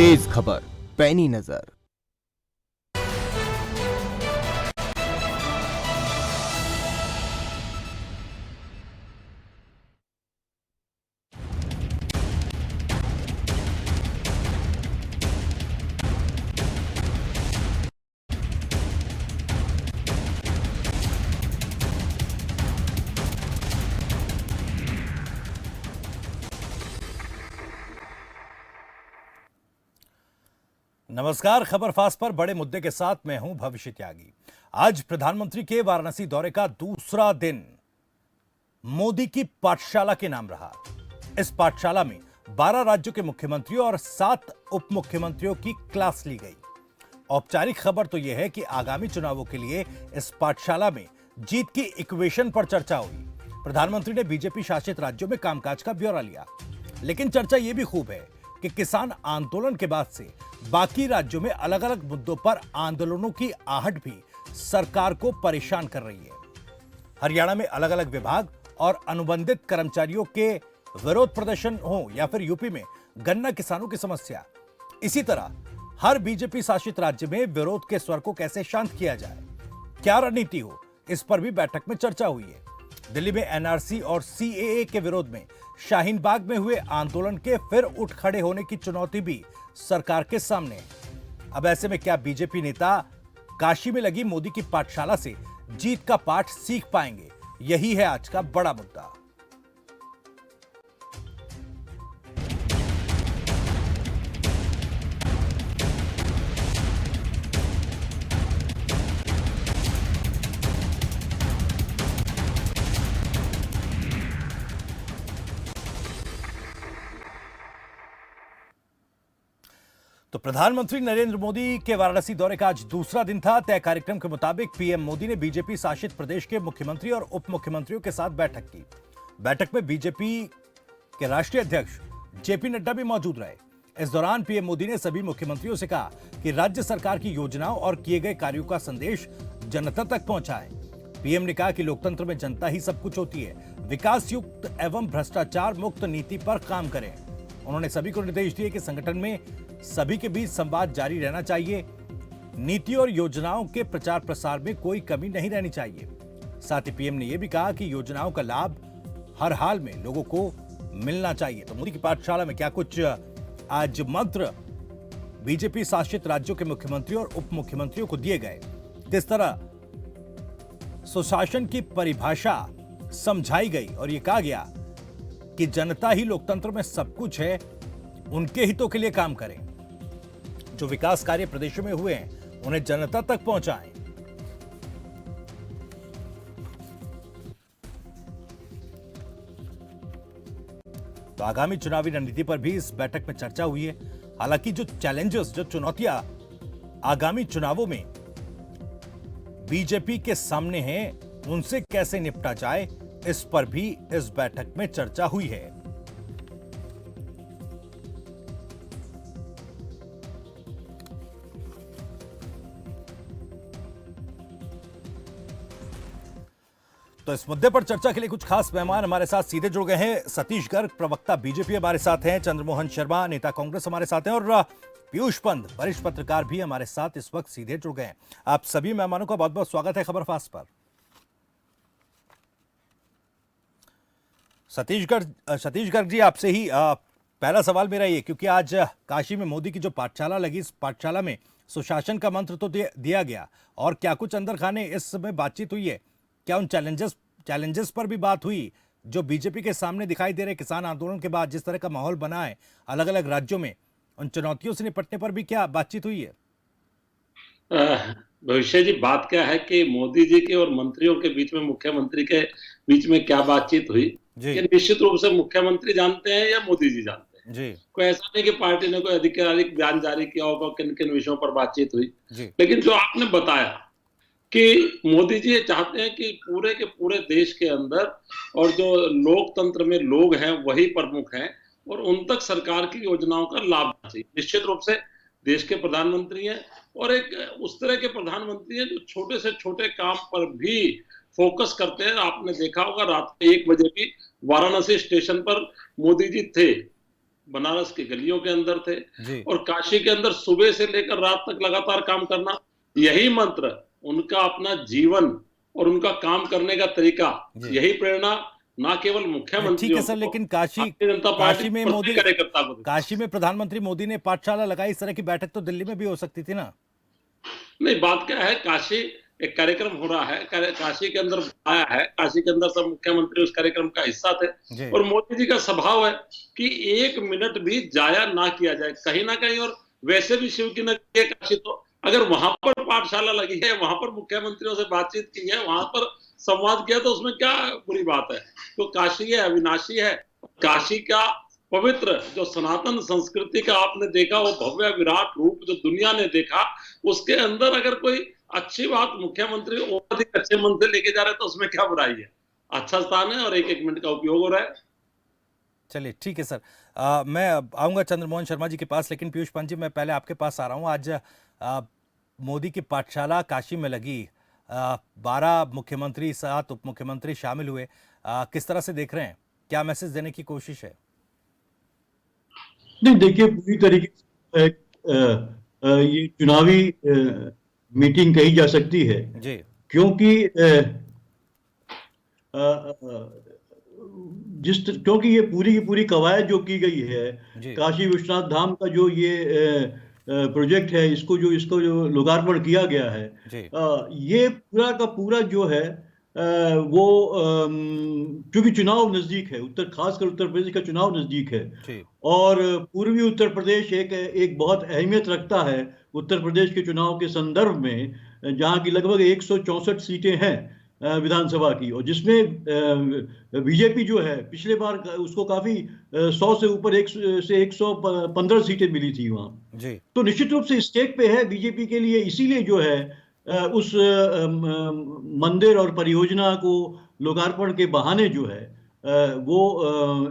तेज खबर, पैनी नजर। नमस्कार, खबर फास्ट पर बड़े मुद्दे के साथ मैं हूं भविष्य त्यागी। आज प्रधानमंत्री के वाराणसी दौरे का दूसरा दिन मोदी की पाठशाला के नाम रहा। इस पाठशाला में 12 राज्यों के मुख्यमंत्रियों और 7 उप मुख्यमंत्रियों की क्लास ली गई। औपचारिक खबर तो यह है कि आगामी चुनावों के लिए इस पाठशाला में जीत की इक्वेशन पर चर्चा हुई। प्रधानमंत्री ने बीजेपी शासित राज्यों में कामकाज का ब्यौरा लिया, लेकिन चर्चा यह भी खूब है कि किसान आंदोलन के बाद से बाकी राज्यों में अलग अलग मुद्दों पर आंदोलनों की आहट भी सरकार को परेशान कर रही है। हरियाणा में अलग अलग विभाग और अनुबंधित कर्मचारियों के विरोध प्रदर्शन हो या फिर यूपी में गन्ना किसानों की समस्या, इसी तरह हर बीजेपी शासित राज्य में विरोध के स्वर को कैसे शांत किया जाए, क्या रणनीति हो, इस पर भी बैठक में चर्चा हुई है। दिल्ली में एनआरसी और सीएए के विरोध में शाहीन बाग में हुए आंदोलन के फिर उठ खड़े होने की चुनौती भी सरकार के सामने है। अब ऐसे में क्या बीजेपी नेता काशी में लगी मोदी की पाठशाला से जीत का पाठ सीख पाएंगे? यही है आज का बड़ा मुद्दा। तो प्रधानमंत्री नरेंद्र मोदी के वाराणसी दौरे का आज दूसरा दिन था। तय कार्यक्रम के मुताबिक पीएम मोदी ने बीजेपी शासित प्रदेश के मुख्यमंत्री और उप मुख्यमंत्रियों के साथ बैठक की। बैठक में बीजेपी के राष्ट्रीय अध्यक्ष जेपी नड्डा भी मौजूद रहे। इस दौरान पीएम मोदी ने सभी मुख्यमंत्रियों से कहा कि राज्य सरकार की योजनाओं और किए गए कार्यों का संदेश जनता तक पहुंचाएं। पीएम ने कहा कि लोकतंत्र में जनता ही सब कुछ होती है, विकास युक्त एवं भ्रष्टाचार मुक्त नीति पर काम करें। उन्होंने सभी को निर्देश दिए कि संगठन में सभी के बीच संवाद जारी रहना चाहिए, नीति और योजनाओं के प्रचार प्रसार में कोई कमी नहीं रहनी चाहिए। साथ ही पीएम ने यह भी कहा कि योजनाओं का लाभ हर हाल में लोगों को मिलना चाहिए। तो मोदी की पाठशाला में क्या कुछ आज मंत्र बीजेपी शासित राज्यों के मुख्यमंत्रियों और उप मुख्यमंत्रियों को दिए गए, किस तरह सुशासन की परिभाषा समझाई गई और यह कहा गया कि जनता ही लोकतंत्र में सब कुछ है, उनके हितों के लिए काम करें, जो विकास कार्य प्रदेशों में हुए हैं उन्हें जनता तक पहुंचाएं। तो आगामी चुनावी रणनीति पर भी इस बैठक में चर्चा हुई है। हालांकि जो चैलेंजेस, जो चुनौतियां आगामी चुनावों में बीजेपी के सामने हैं, उनसे कैसे निपटा जाए, इस पर भी इस बैठक में चर्चा हुई है। तो इस मुद्दे पर चर्चा के लिए कुछ खास मेहमान हमारे साथ सीधे जुड़ गए हैं। सतीश गर्ग, प्रवक्ता बीजेपी हमारे साथ हैं, चंद्रमोहन शर्मा, नेता कांग्रेस हमारे साथ हैं, और पीयूष पंत, वरिष्ठ पत्रकार भी हमारे साथ इस वक्त सीधे जुड़ गए हैं। आप सभी मेहमानों का बहुत बहुत स्वागत है खबर फास्ट पर। सतीश गर्ग जी, आपसे ही पहला सवाल मेरा ये, क्योंकि आज काशी में मोदी की जो पाठशाला लगी, इस पाठशाला में सुशासन का मंत्र तो दिया गया, और क्या कुछ अंदर खाने इस समय बातचीत हुई है? क्या उन चैलेंजेस पर भी बात हुई जो बीजेपी के सामने दिखाई दे रहे? किसान आंदोलन के बाद जिस तरह का माहौल बना है अलग अलग राज्यों में, उन चुनौतियों से निपटने पर भी क्या बातचीत हुई है? भविष्य जी, बात क्या है कि मोदी जी के और मंत्रियों के बीच में, मुख्यमंत्री के बीच में क्या बातचीत हुई, ये निश्चित रूप से मुख्यमंत्री जानते हैं या मोदी जी जानते हैं जी। कोई ऐसा नहीं कि पार्टी ने कोई आधिकारिक बयान जारी किया होगा किन किन विषयों पर बातचीत हुई, लेकिन जो आपने बताया कि मोदी जी चाहते हैं कि पूरे के पूरे देश के अंदर और जो लोकतंत्र में लोग हैं वही प्रमुख हैं और उन तक सरकार की योजनाओं का लाभ चाहिए। निश्चित रूप से देश के प्रधानमंत्री हैं और एक उस तरह के प्रधानमंत्री हैं जो छोटे से छोटे काम पर भी फोकस करते हैं। आपने देखा होगा रात के 1 बजे भी वाराणसी स्टेशन पर मोदी जी थे, बनारस की गलियों के अंदर थे जी। और काशी के अंदर सुबह से लेकर रात तक लगातार काम करना, यही मंत्र उनका अपना जीवन और उनका काम करने का तरीका, जी। यही प्रेरणा ना केवल ठीक है मुख्यमंत्रियों सर, को, लेकिन काशी भारतीय जनता पार्टी काशी में के प्रत्येक मोदी कार्यकर्ता को देती। काशी में प्रधानमंत्री मोदी ने पाठशाला लगाई, इस तरह की बैठक तो दिल्ली में भी हो सकती थी ना। नहीं, बात क्या है, काशी एक कार्यक्रम हो रहा है, काशी के अंदर आया है, काशी के अंदर सब मुख्यमंत्री उस कार्यक्रम का हिस्सा थे जी। और मोदी जी का स्वभाव है कि 1 मिनट भी जाया ना किया जाए कहीं ना कहीं। और वैसे भी शिव की नगरी है काशी, तो अगर वहां पर पाठशाला लगी है, वहां पर मुख्यमंत्रियों से बातचीत की है, वहां पर संवाद किया, तो उसमें क्या बुरी बात है। तो काशी है, अविनाशी है। काशी का पवित्र जो सनातन संस्कृति का आपने देखा, वो भव्य विराट रूप जो दुनिया ने देखा, उसके अंदर अगर कोई अच्छी बात मुख्यमंत्री और अधिक अच्छे मन से लेके जा रहे हैं तो उसमें क्या बुराई है। अच्छा स्थान है और 1-1 मिनट का उपयोग हो रहा है। चलिए ठीक है सर। मैं आऊंगा चंद्रमोहन शर्मा जी के पास, लेकिन पीयूष पंत जी मैं पहले आपके पास आ रहा हूं। आज मोदी की पाठशाला काशी में लगी, 12 मुख्यमंत्री 7 उप मुख्यमंत्री शामिल हुए। किस तरह से देख रहे हैं, क्या मैसेज देने की कोशिश है? नहीं, देखिए, पूरी तरीके से ये चुनावी मीटिंग कही जा सकती है, जी। क्योंकि क्योंकि ये पूरी की पूरी कवायद जो की गई है, काशी विश्वनाथ धाम का जो ये प्रोजेक्ट है, इसको जो लोकार्पण किया गया है, ये पूरा का पूरा जो है वो क्योंकि चुनाव नजदीक है, खासकर उत्तर प्रदेश का चुनाव नजदीक है और पूर्वी उत्तर प्रदेश एक बहुत अहमियत रखता है उत्तर प्रदेश के चुनाव के संदर्भ में, जहां की लगभग 164 सीटें हैं विधानसभा की, और जिसमें बीजेपी जो है पिछले बार उसको काफी 100 से ऊपर 115 सीटें मिली थी वहां जी। तो निश्चित रूप से स्टेक पे है बीजेपी के लिए, इसीलिए जो है उस मंदिर और परियोजना को लोकार्पण के बहाने जो है वो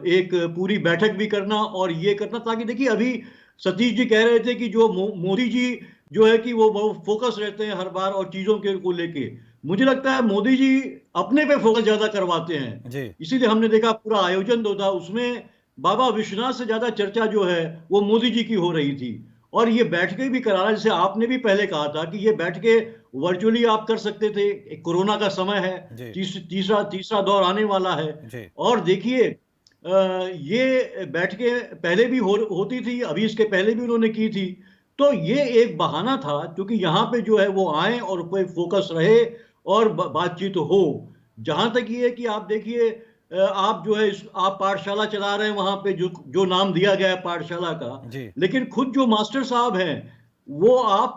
एक पूरी बैठक भी करना और ये करना, ताकि देखिए अभी सतीश जी कह रहे थे कि जो मोदी जी जो है कि वो बहुत फोकस रहते हैं हर बार और चीजों के को लेके। मुझे लगता है मोदी जी अपने पे फोकस ज्यादा करवाते हैं, इसीलिए हमने देखा पूरा आयोजन जो था उसमें बाबा विश्वनाथ से ज्यादा चर्चा जो है वो मोदी जी की हो रही थी। और ये बैठकें भी कराना, जैसे आपने भी पहले कहा था कि ये बैठकें वर्चुअली आप कर सकते थे, कोरोना का समय है, तीसरा दौर आने वाला है। और देखिए ये बैठकें पहले भी होती थी, अभी इसके पहले भी उन्होंने की थी, तो ये एक बहाना था क्योंकि यहाँ पे जो है वो आए और पे फोकस रहे और बातचीत हो। जहां तक ये है कि आप देखिए आप जो है आप पाठशाला चला रहे हैं वहां पे जो नाम दिया गया है पाठशाला का, लेकिन खुद जो मास्टर साहब हैं वो आप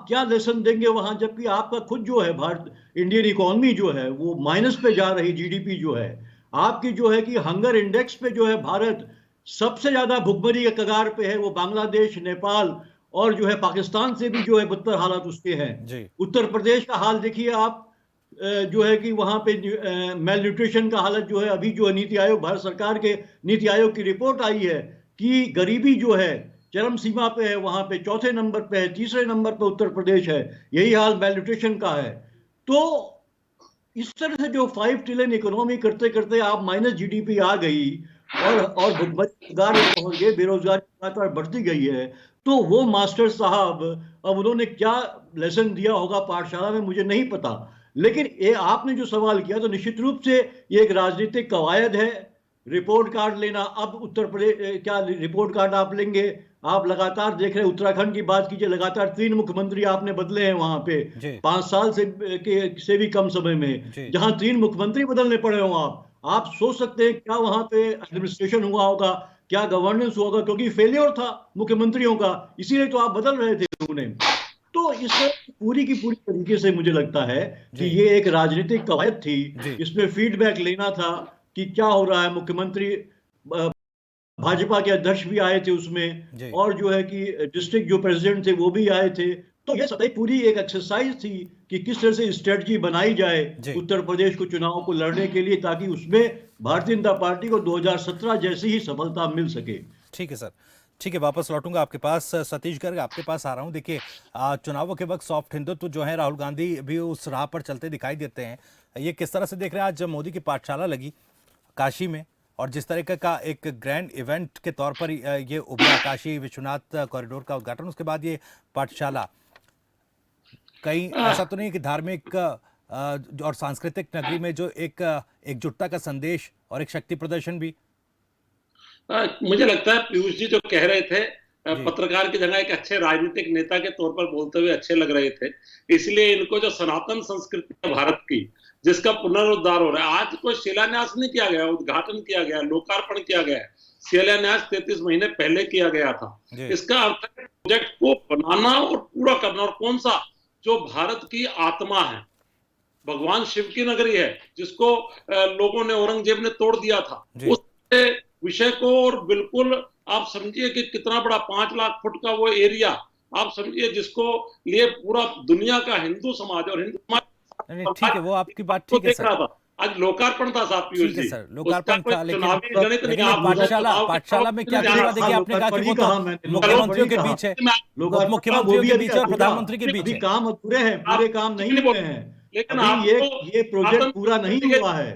क्या लेसन देंगे वहां, जबकि आपका खुद जो है भारत इंडियन इकोनॉमी जो है वो माइनस पे जा रही, जीडीपी जो है आपकी जो है कि हंगर इंडेक्स पे जो है भारत सबसे ज्यादा भुखमरी के कगार पे है, वो बांग्लादेश, नेपाल और जो है पाकिस्तान से भी जो है बदतर हालात उसके हैं। उत्तर प्रदेश का हाल देखिए आप, जो है कि वहां पे मेल न्यूट्रिशन का हालत जो है, अभी जो है नीति आयोग, भारत सरकार के नीति आयोग की रिपोर्ट आई है कि गरीबी जो है चरम सीमा पे है, वहां पे चौथे नंबर पे है, तीसरे नंबर पे उत्तर प्रदेश है, यही हाल मेल न्यूट्रिशन का है। तो इस तरह से जो 5 ट्रिलियन इकोनॉमी करते करते आप माइनस जीडीपी आ गई और पहुंच गए, बेरोजगारी लगातार बढ़ती गई है, तो वो मास्टर साहब अब उन्होंने क्या लेसन दिया होगा पाठशाला में मुझे नहीं पता। लेकिन ये आपने जो सवाल किया तो निश्चित रूप से ये एक राजनीतिक कवायद है, रिपोर्ट कार्ड लेना। अब उत्तर प्रदेश क्या रिपोर्ट कार्ड आप लेंगे, आप लगातार देख रहे हैं, उत्तराखंड की बात कीजिए, लगातार 3 मुख्यमंत्री आपने बदले हैं वहां पे 5 साल से भी कम समय में, जहां 3 मुख्यमंत्री बदलने पड़े हो आप सोच सकते हैं क्या वहां पे एडमिनिस्ट्रेशन हुआ होगा, क्या गवर्नेंस हुआ होगा, क्योंकि फेलियर था मुख्यमंत्रियों का, इसीलिए तो आप बदल रहे थे उन्हें। तो इस पूरी की पूरी तरीके से मुझे लगता है कि ये एक राजनीतिक कवायद थी, इसमें फीडबैक लेना था कि क्या हो रहा है। मुख्यमंत्री भाजपा के अध्यक्ष भी आए थे उसमें, और जो है कि डिस्ट्रिक्ट जो प्रेसिडेंट थे वो भी आए थे। तो ये सब पूरी एक एक्सरसाइज थी कि किस तरह से स्ट्रेटजी बनाई जाए उत्तर प्रदेश को चुनाव को लड़ने के लिए, ताकि उसमें भारतीय जनता पार्टी को 2017 जैसी ही सफलता मिल सके। ठीक है सर, ठीक है, वापस लौटूंगा आपके पास। सतीश गर्ग आपके पास आ रहा हूं। देखिए चुनावों के वक्त सॉफ्ट हिंदुत्व जो है, राहुल गांधी भी उस राह पर चलते दिखाई देते हैं। ये किस तरह से देख रहे हैं, आज जब मोदी की पाठशाला लगी काशी में, और जिस तरीके का एक ग्रैंड इवेंट के तौर पर ये उभरा काशी विश्वनाथ कॉरिडोर का उद्घाटन, उसके बाद ये पाठशाला, कहीं ऐसा तो नहीं कि धार्मिक और सांस्कृतिक नगरी में जो एक एकजुटता का संदेश और एक शक्ति प्रदर्शन भी? मुझे लगता है पीयूष जी जो कह रहे थे, पत्रकार की जगह एक अच्छे राजनीतिक नेता के तौर पर बोलते हुए अच्छे लग रहे थे। इसलिए इनको जो सनातन संस्कृति है भारत की, जिसका पुनरुद्धार हो रहा है, आज कोई शिलान्यास नहीं किया गया, उद्घाटन किया गया, लोकार्पण किया गया। शिलान्यास 33 महीने पहले किया गया था। इसका अर्थ है प्रोजेक्ट को बनाना और पूरा करना। और कौन सा? जो भारत की आत्मा है, भगवान शिव की नगरी है, जिसको लोगों ने, औरंगजेब ने तोड़ दिया था, उस विषय को, और बिल्कुल आप समझिए कि कितना बड़ा 5 लाख फुट का वो एरिया, आप समझिए, जिसको लिए पूरा दुनिया का हिंदू समाज और हिंदू समाज। ठीक है, वो आपकी बात ठीक है सर। आज लोकार्पण था साहब पीयूष जी, सर लोकार्पण था, लेकिन पाठशाला में क्या देखिए, आपने कहा कि वो तो मुख्यमंत्रियों के बीच है, मुख्यमंत्रियों के बीच और प्रधानमंत्री के बीच है। काम अधूरे हैं, पूरे काम नहीं हुए हैं, लेकिन ये प्रोजेक्ट पूरा नहीं हुआ है,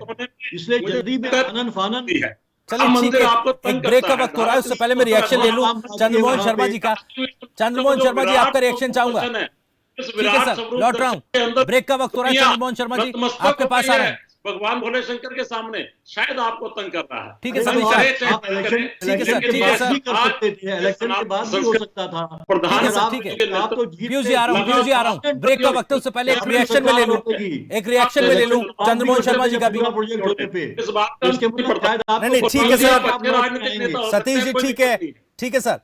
इसलिए जल्दी में आनन फानन है। चलिए ठीक है, एक ब्रेक का वक्त हो रहा है, उससे पहले मैं रिएक्शन ले लूं चंद्रमोहन शर्मा जी का। चंद्रमोहन शर्मा जी, आपका रिएक्शन चाहूंगा। ठीक है सर, लौट रहा हूं, ब्रेक का वक्त हो रहा है। चंद्रमोहन शर्मा जी, आपके पास आ रहे हैं। भगवान भोले शंकर के सामने शायद आपको तंग कर रहा है। ठीक है सर, इलेक्शन के बाद भी हो सकता था। ठीक है, पीयूष जी आ रहा हूँ, ब्रेक का वक्त है, उससे पहले एक रिएक्शन में ले लूं, चंद्रमोहन शर्मा जी का भी। नहीं ठीक है सर, सतीश जी ठीक है सर।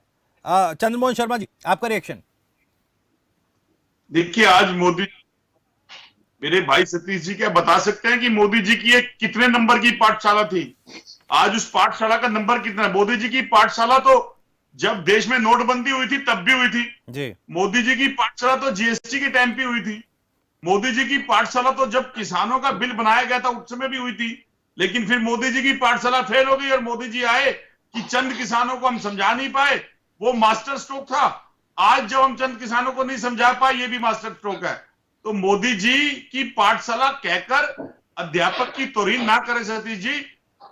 चंद्रमोहन शर्मा जी, आपका रिएक्शन। देखिए, आज मोदी, मेरे भाई सतीश जी क्या बता सकते हैं कि मोदी जी की एक कितने नंबर की पाठशाला थी? आज उस पाठशाला का नंबर कितना है? मोदी जी की पाठशाला तो जब देश में नोटबंदी हुई थी तब भी हुई थी जी। मोदी जी की पाठशाला तो जीएसटी के टाइम पे हुई थी। मोदी जी की पाठशाला तो जब किसानों का बिल बनाया गया था उस समय भी हुई थी। लेकिन फिर मोदी जी की पाठशाला फेल हो गई और मोदी जी आए कि चंद किसानों को हम समझा नहीं पाए, वो मास्टर स्ट्रोक था। आज जब हम चंद किसानों को नहीं समझा पाए, ये भी मास्टर स्ट्रोक है। तो मोदी जी की पाठशाला कहकर अध्यापक की तौहीन ना करें सतीश जी।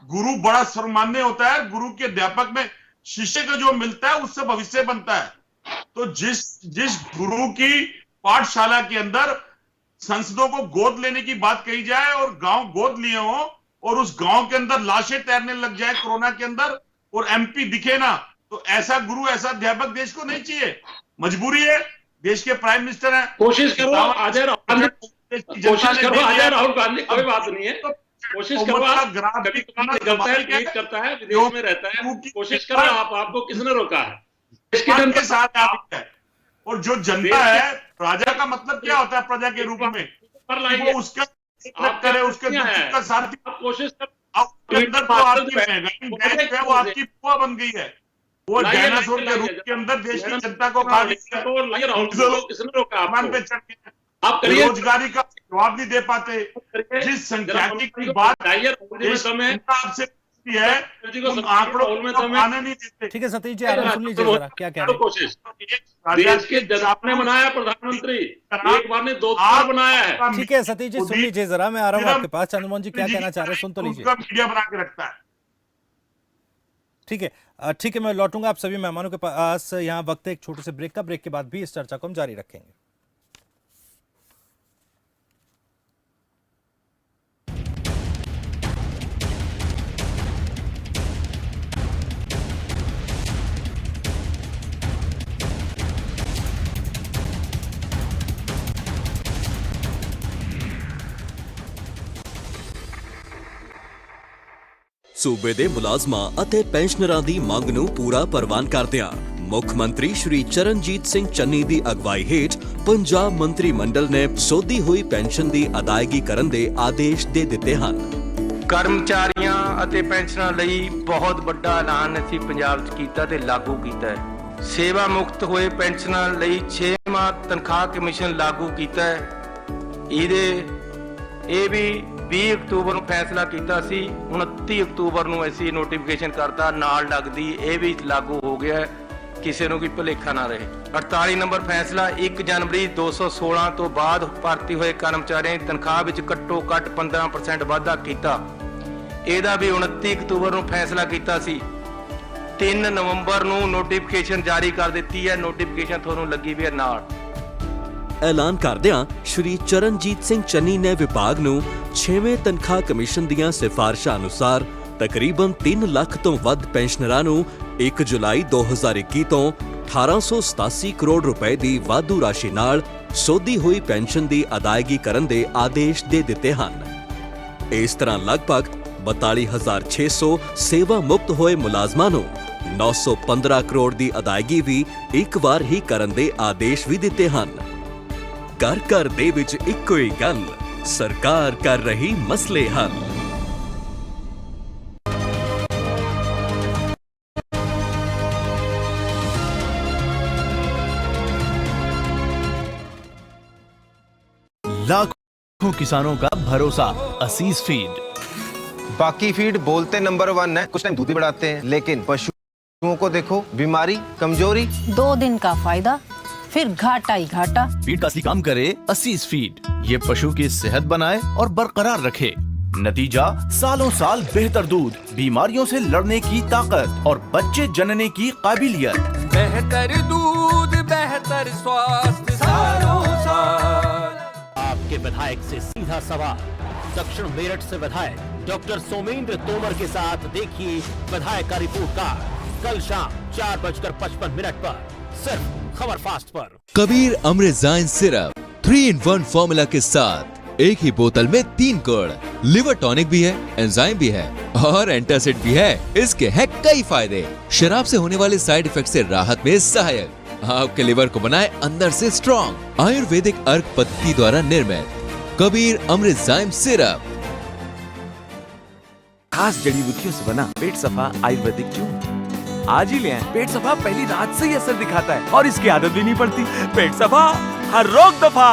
गुरु बड़ा सर्वमान्य होता है, गुरु के अध्यापक में शिष्य को जो मिलता है उससे भविष्य बनता है। तो जिस गुरु की पाठशाला के अंदर संसदों को गोद लेने की बात कही जाए और गांव गोद लिए हो और उस गांव के अंदर लाशें तैरने लग जाए कोरोना के अंदर और एमपी दिखे ना, तो ऐसा गुरु, ऐसा अध्यापक देश को नहीं चाहिए। मजबूरी है, देश के प्राइम मिनिस्टर हैं। कोशिश करो आ जाए राहुल गांधी, कोई बात नहीं है। कोशिश करो, कभी करता है, विदेश में रहता है, कोशिश करो आप, आपको किसने रोका है? के साथ आप है। और जो जनता है, प्रजा का मतलब क्या होता है? प्रजा के रूप में वो उसका करे, उसके दुख का साथ कोशिश अंदर तो आपकी महंगाई है, वो आपकी पुआ बन गई है। वो डायनासोर के रूप के अंदर देश की जनता को खा लिया, आप बेरोजगारी का जवाब नहीं दे पाते। जिस संख्या की बात आपसे है, आंकड़ों में आने नहीं देते। ठीक है सतीश जी, आराम सुन लीजिए जरा, क्या कह रहे हैं? कोशिश देश के जनता ने बनाया, प्रधानमंत्री एक बार ने 2 बार बनाया है। ठीक है सतीश जी, सुन लीजिए जरा, मैं आ रहा हूँ आपके पास। चंद्रमोहन जी क्या कहना चाह रहे हैं, सुन तो लीजिए। मीडिया बना के रखता है। ठीक है, मैं लौटूंगा आप सभी मेहमानों के पास। यहाँ वक्त है एक छोटे से ब्रेक का, ब्रेक के बाद भी इस चर्चा को हम जारी रखेंगे। सूबे ਦੇ ਮੁਲਾਜ਼ਮਾਂ ਅਤੇ ਪੈਨਸ਼ਨਰਾਂ ਦੀ ਮੰਗ ਨੂੰ ਪੂਰਾ ਪ੍ਰਵਾਨ ਕਰਦਿਆਂ ਮੁੱਖ ਮੰਤਰੀ ਸ਼੍ਰੀ ਚਰਨਜੀਤ ਸਿੰਘ ਚੰਨੀ ਦੀ ਅਗਵਾਈ ਹੇਠ ਪੰਜਾਬ ਮੰਤਰੀ ਮੰਡਲ ਨੇ ਸੋਧੀ ਹੋਈ ਪੈਨਸ਼ਨ ਦੀ ਅਦਾਇਗੀ ਕਰਨ ਦੇ ਆਦੇਸ਼ ਦੇ ਦਿੱਤੇ ਹਨ। ਕਰਮਚਾਰੀਆਂ ਅਤੇ ਪੈਨਸ਼ਨਰਾਂ ਲਈ ਬਹੁਤ ਵੱਡਾ ਐਲਾਨ ਅਸੀਂ ਪੰਜਾਬ 'ਚ ਕੀਤਾ ਤੇ ਲਾਗੂ ਕੀਤਾ ਹੈ। ਸੇਵਾ ਮੁਕਤ ਹੋਏ ਪੈਨਸ਼ਨਰਾਂ ਲਈ 6 ਮਾਹ ਤਨਖਾਹ ਕਮਿਸ਼ਨ ਲਾਗੂ ਕੀਤਾ ਹੈ। ਇਹ ਵੀ 20 ਅਕਤੂਬਰ ਨੂੰ ਫੈਸਲਾ ਕੀਤਾ ਸੀ, 29 ਅਕਤੂਬਰ ਨੂੰ ਅਸੀਂ ਨੋਟੀਫਿਕੇਸ਼ਨ ਕਰਤਾ, ਨਾਲ ਲੱਗਦੀ ਇਹ ਵੀ ਲਾਗੂ ਹੋ ਗਿਆ, ਕਿਸੇ ਨੂੰ ਕੋਈ ਭੁਲੇਖਾ ਨਾ ਰਹੇ। 48 ਨੰਬਰ ਫੈਸਲਾ 1 ਜਨਵਰੀ 216 ਤੋਂ ਬਾਅਦ ਭਰਤੀ ਹੋਏ ਕਰਮਚਾਰੀਆਂ ਦੀ ਤਨਖਾਹ ਵਿੱਚ ਘੱਟੋ ਘੱਟ 15% ਵਾਧਾ ਕੀਤਾ। ਇਹਦਾ ਵੀ 29 ਅਕਤੂਬਰ ਨੂੰ ਫੈਸਲਾ ਕੀਤਾ ਸੀ। 3 ਨਵੰਬਰ ਨੂੰ ਨੋਟੀਫਿਕੇਸ਼ਨ ਜਾਰੀ ਕਰ ਦਿੱਤੀ ਹੈ। ਨੋਟੀਫਿਕੇਸ਼ਨ ਤੁਹਾਨੂੰ ਲੱਗੀ ਵੀ ਹੈ ਨਾਲ। ਐਲਾਨ ਕਰਦਿਆਂ ਸ਼੍ਰੀ ਚਰਨਜੀਤ ਸਿੰਘ ਚੰਨੀ ਨੇ ਵਿਭਾਗ ਨੂੰ 6ਵੇਂ ਤਨਖਾਹ ਕਮਿਸ਼ਨ ਦੀਆਂ ਸਿਫਾਰਸ਼ਾਂ ਅਨੁਸਾਰ ਤਕਰੀਬਨ 3 ਲੱਖ ਤੋਂ ਵੱਧ ਪੈਨਸ਼ਨਰਾਂ ਨੂੰ 1 ਜੁਲਾਈ 2021 ਤੋਂ 1887 ਕਰੋੜ ਰੁਪਏ ਦੀ ਵਾਧੂ ਰਾਸ਼ੀ ਨਾਲ ਸੋਧੀ ਹੋਈ ਪੈਨਸ਼ਨ ਦੀ ਅਦਾਇਗੀ ਕਰਨ ਦੇ ਆਦੇਸ਼ ਦੇ ਦਿੱਤੇ ਹਨ। ਇਸ ਤਰ੍ਹਾਂ ਲਗਭਗ 42,600 ਸੇਵਾ ਮੁਕਤ ਹੋਏ ਮੁਲਾਜ਼ਮਾਂ ਨੂੰ 915 ਕਰੋੜ ਦੀ ਅਦਾਇਗੀ ਵੀ ਇੱਕ ਵਾਰ ਹੀ ਕਰਨ ਦੇ ਆਦੇਸ਼ ਵੀ ਦਿੱਤੇ ਹਨ। ਘਰ ਘਰ ਦੇ ਵਿੱਚ ਇੱਕੋ ਹੀ ਗੱਲ, ਸਰਕਾਰ ਕਰ ਰਹੀ ਮਸਲੇ ਹੱਲ। लाखों किसानों का भरोसा असीस फीड। बाकी फीड बोलते नंबर 1 है, कुछ टाइम दूध भी बढ़ाते हैं, लेकिन पशुओं को देखो, बीमारी, कमजोरी। 2 दिन का फायदा, फिर घाटा ही घाटा। फीड का असली काम करे असीस फीड। ये पशु की सेहत बनाए और बरकरार रखे। नतीजा सालों साल बेहतर दूध, बीमारियों से लड़ने की ताकत और बच्चे जनने की काबिलियत। बेहतर दूध, बेहतर स्वास्थ्य सालों साल। आपके विधायक से सीधा सवाल। दक्षिण मेरठ से विधायक डॉक्टर सोमेंद्र तोमर के साथ देखिए विधायक का रिपोर्ट कार्ड कल शाम 4:55 पर सिर्फ खबर फास्ट पर। कबीर अमृतजाइन सिरप 3-in-1 फॉर्मूला के साथ एक ही बोतल में 3 गुण, लिवर टॉनिक भी है, एंजाइम भी है और एंटासिड भी है। इसके हैं कई फायदे। शराब से होने वाले साइड इफेक्ट से राहत में सहायक, आपके लिवर को बनाए अंदर से स्ट्रॉन्ग। आयुर्वेदिक अर्क पद्धति द्वारा निर्मित कबीर अमृतजाइन सिरप। खास जड़ी बूटियों से बना पेट सफा आयुर्वेदिक चूर्ण आज ही ले आएं। पेट सफा पहली रात से ही असर दिखाता है और इसकी आदत भी नहीं पड़ती। पेट सफा हर रोग दफा।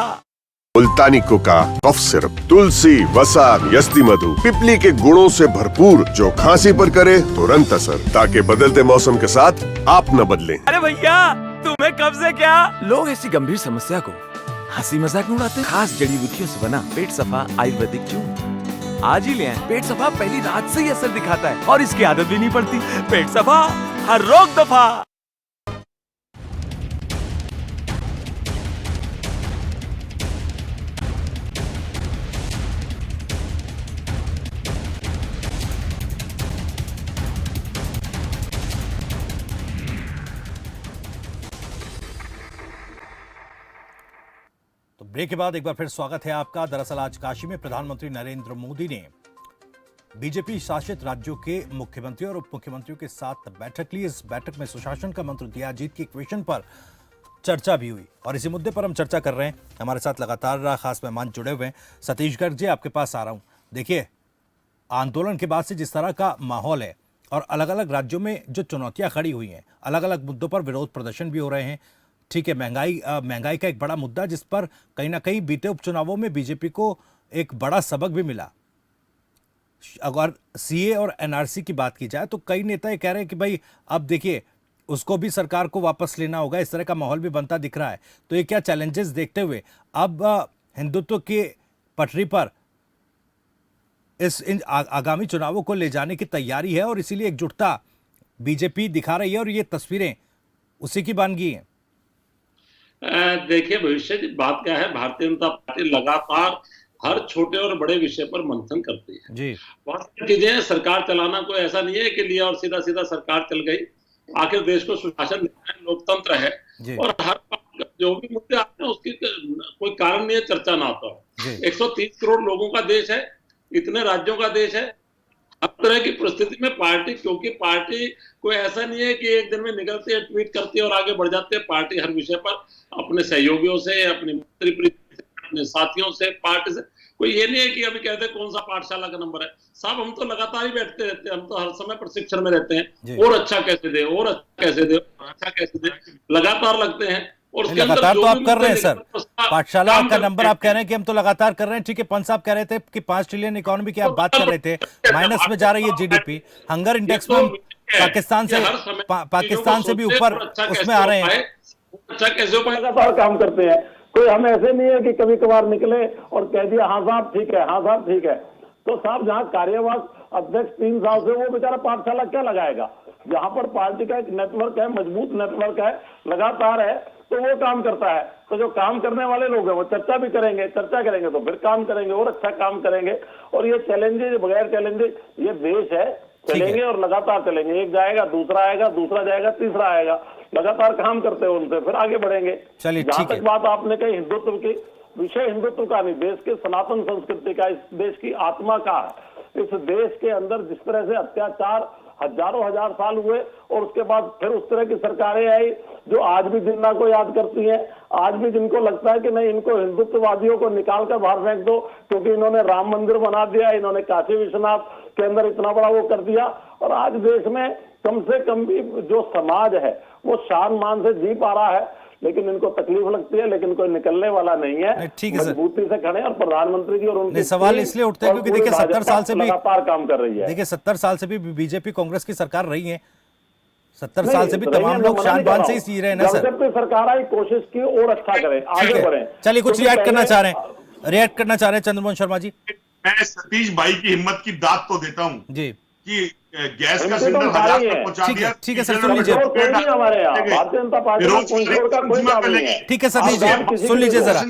मुल्तानी कोका कफ सिरप, तुलसी, वसा, यस्ती मधु, पिपली के गुणों से भरपूर, जो खांसी पर करे तुरंत असर, ताकि बदलते मौसम के साथ आप न बदलें। अरे भैया, तुम्हें कब से क्या? लोग ऐसी गंभीर समस्या को हंसी मजाक में उड़ाते। खास जड़ी बूटियों से बना पेट सफा आयुर्वेदिक चूर्ण आज ही ले आएं। पेट सफा पहली रात से ही असर दिखाता है और इसकी आदत भी नहीं पड़ती। पेट सफा हर रोग दफा। तो ब्रेक के बाद एक बार फिर स्वागत है आपका। दरअसल आज काशी में प्रधानमंत्री नरेंद्र मोदी ने बीजेपी शासित राज्यों के मुख्यमंत्रियों और उप मुख्यमंत्रियों के साथ बैठक ली। इस बैठक में सुशासन का मंत्र दिया, जीत की इक्वेशन पर चर्चा भी हुई और इसी मुद्दे पर हम चर्चा कर रहे हैं। हमारे साथ लगातार खास मेहमान जुड़े हुए हैं। सतीश गर्ग जी, आपके पास आ रहा हूं। देखिए, आंदोलन के बाद से जिस तरह का माहौल है और अलग अलग राज्यों में जो चुनौतियां खड़ी हुई हैं, अलग अलग मुद्दों पर विरोध प्रदर्शन भी हो रहे हैं। ठीक है, महंगाई का एक बड़ा मुद्दा जिस पर कहीं ना कहीं बीते उपचुनावों में बीजेपी को एक बड़ा सबक भी मिला। अगर सीए और एनआरसी की बात की जाए तो कई नेता ये कह रहे हैं कि भाई अब देखिए उसको भी सरकार को वापस लेना होगा। इस तरह का माहौल भी बनता दिख रहा है। तो ये क्या चैलेंजेस देखते हुए अब हिंदुत्व के पटरी पर इन आगामी चुनावों को ले जाने की तैयारी है और इसीलिए एकजुटता बीजेपी दिखा रही है और ये तस्वीरें उसी की बानगी हैं। देखिए, भविष्य की बात क्या है, भारतीय जनता पार्टी लगातार हर छोटे और बड़े विषय पर मंथन करती है जी। बहुत सारी चीजें हैं। सरकार चलाना कोई ऐसा नहीं है कि लिया और सीधा सीधा सरकार चल गई। आखिर देश को सुशासन देना है, लोकतंत्र है और हर जो भी मुद्दे आते हैं उसकी कोई कारण नहीं है चर्चा ना आता हो। 130 करोड़ लोगों का देश है, इतने राज्यों का देश है। हर तरह की परिस्थिति में पार्टी, क्योंकि पार्टी कोई ऐसा नहीं है कि एक दिन में निकलती है, ट्वीट करती है और आगे बढ़ जाती है। पार्टी हर विषय पर अपने सहयोगियों से, अपने मंत्री, अपने साथियों से, पार्टी से, कोई ये नहीं है कि अभी कहते हैं कौन सा पाठशाला का नंबर है। साहब, हम तो लगातार ही बैठते रहते हैं, हम तो हर समय प्रशिक्षण में रहते हैं। और अच्छा कैसे दे, और अच्छा कैसे दे, और अच्छा कैसे दे, लगातार लगते हैं। और लगातार तो आप कर रहे हैं सर। पाठशाला का नंबर आप कह रहे हैं कि हम तो लगातार कर रहे हैं। ठीक है, पंत साहब कह रहे थे कि 5 ट्रिलियन इकोनॉमी की आप बात कर रहे थे, माइनस में जा रही है जीडीपी। हंगर इंडेक्स में पाकिस्तान से भी ऊपर उसमें आ रहे हैं। अच्छा कैसे हो पाएगा? लगातार काम करते हैं। कोई हम ऐसे नहीं है कि कभी कभार निकले और कह दिया हाँ साहब ठीक है, हाँ साहब ठीक है। तो साहब, जहाँ कार्यवाहक अध्यक्ष 3 साल से, वो बेचारा पाठशाला क्या लगाएगा? जहां पर पार्टी का एक नेटवर्क है, मजबूत नेटवर्क है, लगातार है, तो वो काम करता है। तो जो काम करने वाले लोग हैं वो चर्चा भी करेंगे, चर्चा करेंगे तो फिर काम करेंगे और अच्छा काम करेंगे। और ये चैलेंजेस बगैर चैलेंजेस, ये देश है, चलेंगे और लगातार चलेंगे। एक जाएगा, दूसरा आएगा, दूसरा जाएगा, तीसरा आएगा, लगातार काम करते हैं उनसे, फिर आगे बढ़ेंगे। जहां तक बात आपने कही हिंदुत्व की, विषय हिंदुत्व का नहीं, देश के सनातन संस्कृति का, इस देश की आत्मा का, इस देश के अंदर जिस तरह से अत्याचार हजारों हजार साल हुए और उसके बाद फिर उस तरह की सरकारें आई जो आज भी जिन्ना को याद करती हैं, आज भी जिनको लगता है कि नहीं, इनको हिंदुत्ववादियों को निकाल कर बाहर फेंक दो क्योंकि इन्होंने राम मंदिर बना दिया, इन्होंने काशी विश्वनाथ के अंदर इतना बड़ा वो कर दिया। और आज देश में कम से कम भी जो समाज है वो शान मान से जी पा रहा है, लेकिन इनको तकलीफ लगती है, लेकिन कोई निकलने वाला नहीं है। ठीक है, मजबूती से खड़े और प्रधानमंत्री की और उनके सवाल इसलिए उठते हैं क्योंकि देखिए 70 साल से भी लगातार काम कर रही है। देखिए 70 साल से भी बीजेपी कांग्रेस की सरकार रही है, 70 साल से भी तमाम लोग शान बान से ही जी रहे हैं ना सर। जब तक सरकार आई कोशिश की और अच्छा करें, आगे बढ़े। चलिए कुछ रिएक्ट करना चाह रहे हैं चंद्रमोहन शर्मा जी। मैं सतीश भाई की हिम्मत की दाद तो देता हूँ जी कि गैस का सिलेंडर 1000 तक पहुंचा दिया। ठीक है सर, सुन लीजिए। हमारे यहाँ भारतीय जनता पार्टी का कोई काम नहीं है। ठीक है सतीश जी, सुन लीजिए जरा।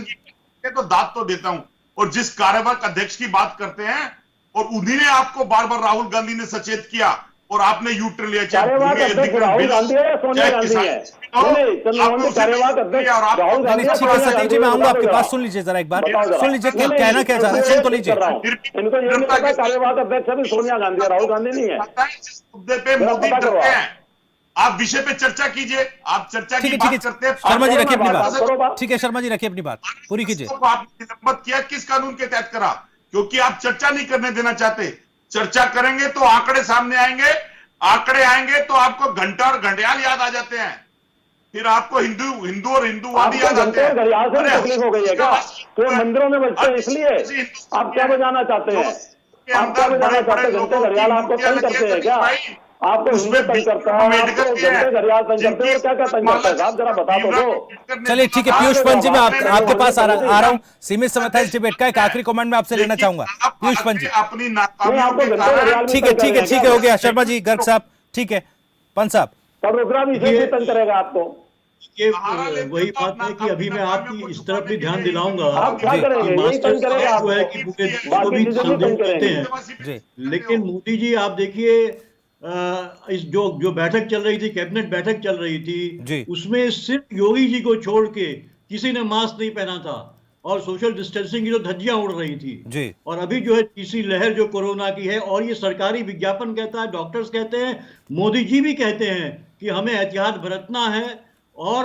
तो दाद तो देता हूं। और जिस कार्यवाहक अध्यक्ष की बात करते हैं, और उन्हीं ने आपको बार बार राहुल गांधी ने सचेत किया और आपने यू टर्न लिया। कार्यवाहक अध्यक्ष राहुल गांधी है, सोनिया गांधी है। कार्यवाहक अध्यक्ष राहुल गांधी। ठीक है सतीश जी, मैं आऊंगा आपके पास, सुन लीजिए जरा एक बार, सुन लीजिए कहना क्या चाह रहे हैं, सुन तो लीजिए। इनको ये नहीं पता कार्यवाहक अध्यक्ष अभी सोनिया गांधी है, राहुल गांधी नहीं है। जिस मुद्दे पे मोदी डरते हैं, आप विषय पे चर्चा कीजिए। आप चर्चा की बात करते हैं। शर्मा जी रखिए अपनी बात। ठीक है शर्मा जी रखिए अपनी बात पूरी कीजिए। आपने निलंबित किया किस कानून के तहत करा? क्योंकि आप चर्चा नहीं करने देना चाहते। चर्चा करेंगे तो आंकड़े सामने आएंगे, आंकड़े आएंगे तो आपको घंटा और घंटियाल याद आ जाते हैं, फिर आपको हिंदू और हिंदूवादी याद आते हैं। घड़ियाल से तकलीफ हो गई है क्या? तो मंदिरों में बजते हैं इसलिए आप क्या बजाना चाहते हैं? आप क्या बजाना चाहते हैं? घंटे घड़ियाल आपको तंग करते हैं क्या? आपको उसमें तंग करता है, आपको घंटे घड़ियाल तंग करते हैं, क्या क्या तंग करता है साहब, जरा बता तो दो। चलिए ठीक है पीयूष पंत जी, मैं आपके पास आ रहा हूँ। सीमित समय था इस डिबेट का, एक आखिरी कमेंट मैं आपसे लेना चाहूंगा पीयूष पंत जी। अपनी नाकामियों ठीक है हो गया शर्मा जी, गर्ग साहब ठीक है, पंत साहब तंग करेगा आपको। ये वही बात है कि अभी मैं आपकी इस तरफ भी ध्यान दिलाऊंगा आप क्या करेंगे, यही तंग करेगा आपको। जो है कि पूरे देश को भी संदेश देते हैं। लेकिन मोदी जी आप देखिए, इस जो बैठक चल रही थी, कैबिनेट बैठक चल रही थी, उसमें सिर्फ योगी जी को छोड़ के किसी ने मास्क नहीं पहना था और सोशल डिस्टेंसिंग की जो धज्जियां उड़ रही थी। और अभी जो है तीसरी लहर जो कोरोना की है, और ये सरकारी विज्ञापन कहता है, डॉक्टर्स कहते हैं, मोदी जी भी कहते हैं कि हमें एहतियात बरतना है और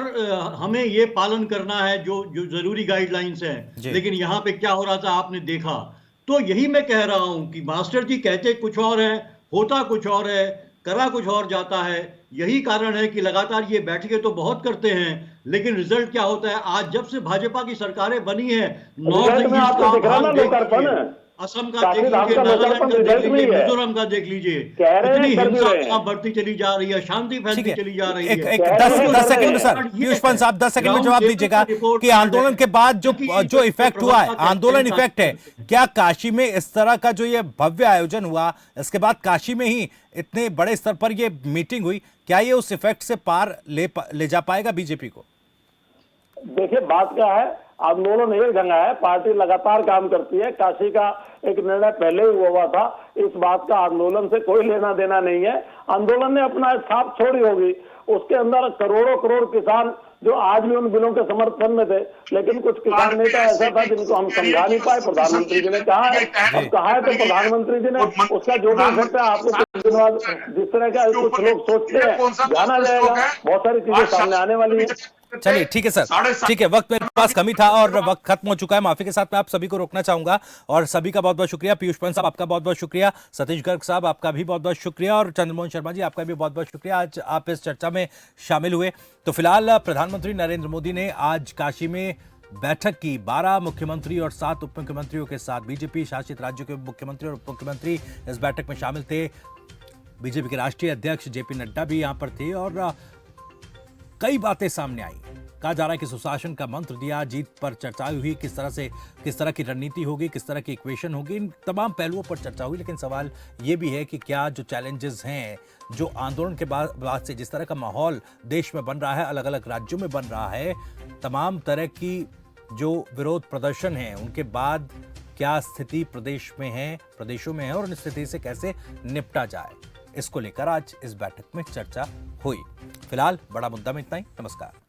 हमें ये पालन करना है जो जरूरी गाइडलाइंस हैं। लेकिन यहाँ पे क्या हो रहा था आपने देखा। तो यही मैं कह रहा हूं कि मास्टर जी कहते कुछ और है, होता कुछ और है, करा कुछ और जाता है। यही कारण है कि लगातार ये बैठकें तो बहुत करते हैं, लेकिन रिजल्ट क्या होता है। आज जब से भाजपा की सरकारें बनी है, नॉर्थ ईस्ट असम का देख लीजिए, नागालैंड का देख लीजिए, मिजोरम का देख लीजिए, इतनी हिंसा बढ़ती चली जा रही है, शांति फैलती चली जा रही है। 10 सेकंड में सर, पीयूष पंत साहब 10 सेकंड में जवाब दीजिएगा कि आंदोलन के बाद जो इफेक्ट हुआ है, आंदोलन इफेक्ट है क्या? काशी में इस तरह का जो ये भव्य आयोजन हुआ, इसके बाद काशी में ही इतने बड़े स्तर पर ये मीटिंग हुई, क्या ये उस इफेक्ट से पार ले जा पाएगा बीजेपी को? देखिए बात क्या है, आंदोलन एक ढंगा है, पार्टी लगातार काम करती है। काशी का एक निर्णय पहले ही हुआ था, इस बात का आंदोलन से कोई लेना देना नहीं है। आंदोलन ने अपना छाप छोड़ी होगी, उसके अंदर करोड़ों करोड़ किसान जो आज भी उन बिलों के समर्थन में थे, लेकिन कुछ किसान नेता ऐसा था जिनको हम समझा नहीं पाए। प्रधानमंत्री जी ने कहा है, अब कहा है तो प्रधानमंत्री जी ने उसका जो भी इफेक्ट है आपको कुछ दिन बाद जिस तरह का कुछ लोग सोचते हैं जाना जाएगा, बहुत सारी चीजें सामने आने वाली है। चलिए ठीक है सर, ठीक है, वक्त मेरे पास कमी था और वक्त खत्म हो चुका है। माफी के साथ मैं आप सभी को रोकना चाहूंगा और सभी का बहुत बहुत शुक्रिया। पीयूष पंत साहब आपका बहुत बहुत शुक्रिया, सतीश गर्ग साहब आपका भी बहुत बहुत शुक्रिया और चंद्रमोहन शर्मा जी आपका भी बहुत बहुत शुक्रिया, आज आप इस चर्चा में शामिल हुए। तो फिलहाल प्रधानमंत्री नरेंद्र मोदी ने आज काशी में बैठक की, 12 मुख्यमंत्री और 7 उप मुख्यमंत्रियों के साथ। बीजेपी शासित राज्यों के मुख्यमंत्री और उप मुख्यमंत्री इस बैठक में शामिल थे। बीजेपी के राष्ट्रीय अध्यक्ष जेपी नड्डा भी यहां पर थे और कई बातें सामने आई। कहा जा रहा है कि सुशासन का मंत्र दिया, जीत पर चर्चा हुई, किस तरह की रणनीति होगी, किस तरह की इक्वेशन होगी, इन तमाम पहलुओं पर चर्चा हुई। लेकिन सवाल ये भी है कि क्या जो चैलेंजेस हैं, जो आंदोलन के बाद से जिस तरह का माहौल देश में बन रहा है, अलग अलग राज्यों में बन रहा है, तमाम तरह की जो विरोध प्रदर्शन है उनके बाद क्या स्थिति प्रदेशों में है और उन स्थिति से कैसे निपटा जाए, इसको लेकर आज इस बैठक में चर्चा हुई। फिलहाल बड़ा मुद्दा में इतना ही। नमस्कार।